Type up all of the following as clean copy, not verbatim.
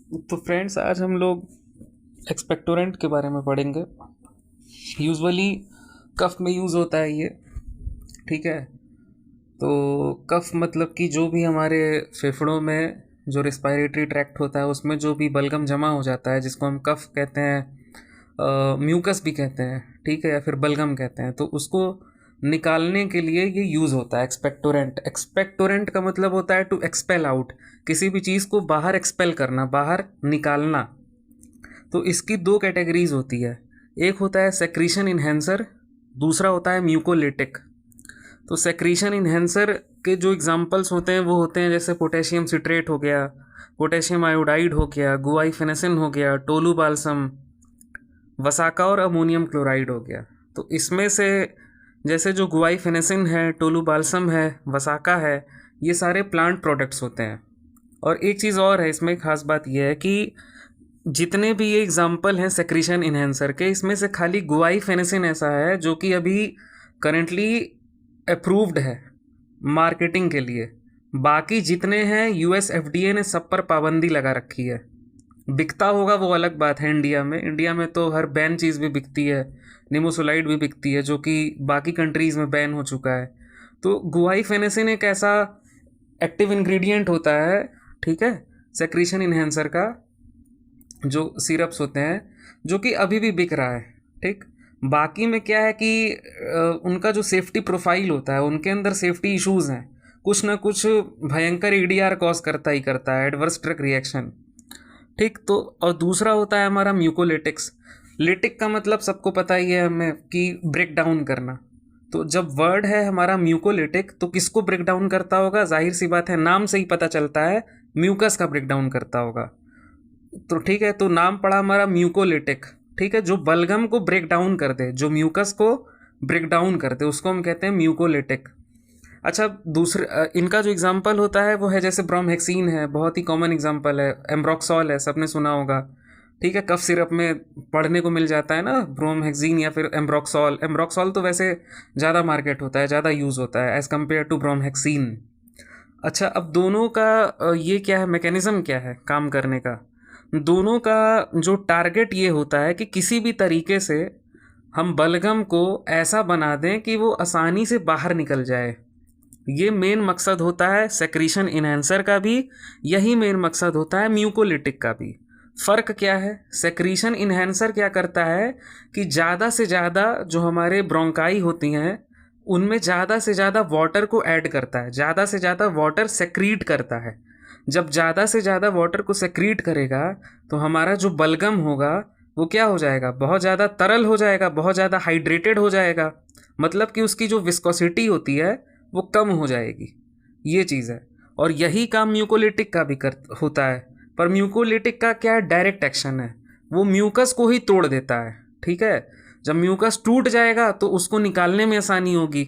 तो फ्रेंड्स, आज हम लोग एक्सपेक्टोरेंट के बारे में पढ़ेंगे। यूजुअली कफ में यूज़ होता है ये। ठीक है। तो कफ मतलब कि जो भी हमारे फेफड़ों में जो रिस्पायरेटरी ट्रैक्ट होता है उसमें जो भी बलगम जमा हो जाता है, जिसको हम कफ कहते हैं, म्यूकस भी कहते हैं, ठीक है, या फिर बलगम कहते हैं, तो उसको निकालने के लिए ये यूज़ होता है एक्सपेक्टोरेंट। एक्सपेक्टोरेंट का मतलब होता है टू एक्सपेल आउट, किसी भी चीज़ को बाहर एक्सपेल करना, बाहर निकालना। तो इसकी दो कैटेगरीज होती है। एक होता है सेक्रीशन इन्हेंसर, दूसरा होता है म्यूकोलिटिक। तो सेक्रीशन इन्हेंसर के जो एग्जांपल्स होते हैं वो होते हैं जैसे पोटेशियम सिट्रेट हो गया, पोटेशियम आयोडाइड हो गया, गुआइफेनेसिन हो गया, टोलू बाल्सम, वसाका और अमोनियम क्लोराइड हो गया। तो इसमें से जैसे जो गुआइफेनेसिन है, टोलू बाल्सम है, वसाका है, ये सारे प्लांट प्रोडक्ट्स होते हैं। और एक चीज़ और है इसमें, खास बात यह है कि जितने भी ये एग्जाम्पल हैं सेक्रीशन इन्हेंसर के, इसमें से खाली गुआइफेनेसिन ऐसा है जो कि अभी करेंटली अप्रूव्ड है मार्केटिंग के लिए। बाकी जितने हैं यूएस एफडीए ने सब पर पाबंदी लगा रखी है। बिकता होगा वो अलग बात है। इंडिया में तो हर बैन चीज़ भी बिकती है, निमोसोलाइड भी बिकती है जो कि बाकी कंट्रीज़ में बैन हो चुका है। तो गुआइफेनेसिन एक ऐसा एक्टिव इंग्रेडिएंट होता है, ठीक है, सेक्रीशन इन्हेंसर का, जो सिरप्स होते हैं, जो कि अभी भी बिक रहा है। ठीक। बाकी में क्या है कि उनका जो सेफ्टी प्रोफाइल होता है, उनके अंदर सेफ्टी इश्यूज हैं, कुछ ना कुछ भयंकर ईडीआर कॉज करता ही करता है, एडवर्स ड्रग रिएक्शन। ठीक। तो और दूसरा होता है हमारा म्यूकोलिटिक्स। लिटिक का मतलब सबको पता ही है हमें कि ब्रेक डाउन करना। तो जब वर्ड है हमारा म्यूकोलिटिक, तो किसको ब्रेक डाउन करता होगा? जाहिर सी बात है, नाम से ही पता चलता है, म्यूकस का ब्रेक डाउन करता होगा। तो ठीक है, तो नाम पड़ा हमारा म्यूकोलिटिक। ठीक है, जो बलगम को ब्रेक डाउन कर दे, जो म्यूकस को ब्रेक डाउन कर दे, उसको हम कहते हैं म्यूकोलिटिक। अच्छा, दूसरे इनका जो एग्जांपल होता है वो है जैसे ब्रोमहेक्सिन है, बहुत ही कॉमन एग्जांपल है। एम्ब्रोक्सॉल है, सबने सुना होगा। ठीक है, कफ सिरप में पढ़ने को मिल जाता है ना, ब्रोमहेक्सिन या फिर एम्ब्रोक्सॉल। एम्ब्रोक्सॉल तो वैसे ज़्यादा मार्केट होता है, ज़्यादा यूज़ होता है एज़ कम्पेयर टू ब्रोमहेक्सिन। अच्छा, अब दोनों का ये क्या है, मैकेनिज्म क्या है काम करने का? दोनों का जो टारगेट ये होता है कि किसी भी तरीके से हम बलगम को ऐसा बना दें कि वो आसानी से बाहर निकल जाए। ये मेन मकसद होता है सेक्रीशन इन्हेंसर का भी, यही मेन मकसद होता है म्यूकोलिटिक का भी। फ़र्क क्या है? सेक्रीशन इन्हेंसर क्या करता है कि ज़्यादा से ज़्यादा जो हमारे ब्रोंकाई होती हैं उनमें ज़्यादा से ज़्यादा वाटर को ऐड करता है, ज़्यादा से ज़्यादा वाटर सेक्रीट करता है। जब ज़्यादा से ज़्यादा वाटर को सेक्रीट करेगा तो हमारा जो बलगम होगा वो क्या हो जाएगा? बहुत ज़्यादा तरल हो जाएगा, बहुत ज़्यादा हाइड्रेटेड हो जाएगा। मतलब कि उसकी जो विस्कोसिटी होती है वो कम हो जाएगी। ये चीज़ है। और यही काम म्यूकोलिटिक का भी होता है। पर म्यूकोलिटिक का क्या डायरेक्ट एक्शन है, वो म्यूकस को ही तोड़ देता है। ठीक है, जब म्यूकस टूट जाएगा तो उसको निकालने में आसानी होगी।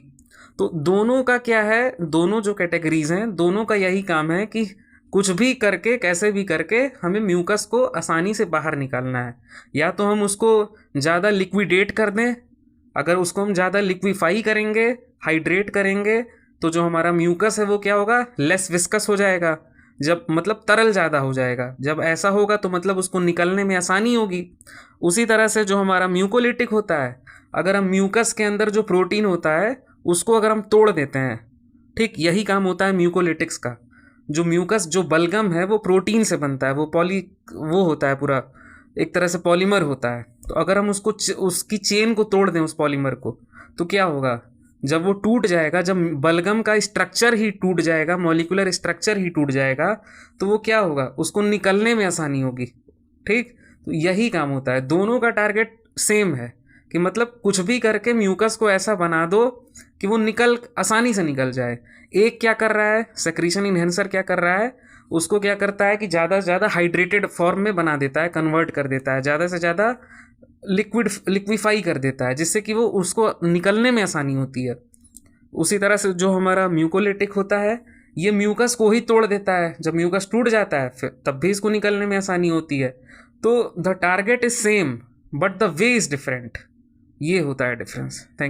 तो दोनों का क्या है, दोनों जो कैटेगरीज हैं, दोनों का यही काम है कि कुछ भी करके, कैसे भी करके हमें म्यूकस को आसानी से बाहर निकालना है। या तो हम उसको ज़्यादा लिक्विडेट कर दें, अगर उसको हम ज़्यादा लिक्विफाई करेंगे, हाइड्रेट करेंगे, तो जो हमारा म्यूकस है वो क्या होगा? लेस विस्कस हो जाएगा। जब मतलब तरल ज़्यादा हो जाएगा, जब ऐसा होगा तो मतलब उसको निकलने में आसानी होगी। उसी तरह से जो हमारा म्यूकोलिटिक होता है, अगर हम म्यूकस के अंदर जो प्रोटीन होता है उसको अगर हम तोड़ देते हैं, ठीक, यही काम होता है म्यूकोलिटिक्स का। जो म्यूकस, जो बलगम है, वो प्रोटीन से बनता है, वो होता है पूरा एक तरह से पॉलीमर होता है। तो अगर हम उसकी चेन को तोड़ दें, उस पॉलीमर को, तो क्या होगा? जब वो टूट जाएगा, जब बलगम का स्ट्रक्चर ही टूट जाएगा, मॉलिक्यूलर स्ट्रक्चर ही टूट जाएगा, तो वो क्या होगा? उसको निकलने में आसानी होगी। ठीक। तो यही काम होता है, दोनों का टारगेट सेम है कि मतलब कुछ भी करके म्यूकस को ऐसा बना दो कि वो आसानी से निकल जाए। एक क्या कर रहा है, सेक्रीशन इन्हेंसर क्या कर रहा है, उसको क्या करता है कि ज़्यादा से ज़्यादा हाइड्रेटेड फॉर्म में बना देता है, कन्वर्ट कर देता है, ज़्यादा से ज़्यादा लिक्विफाई कर देता है, जिससे कि वो उसको निकलने में आसानी होती है। उसी तरह से जो हमारा म्यूकोलिटिक होता है, ये म्यूकस को ही तोड़ देता है। जब म्यूकस टूट जाता है फिर तब भी इसको निकलने में आसानी होती है। तो the target is same but the way is different. ये होता है डिफरेंस। थैंक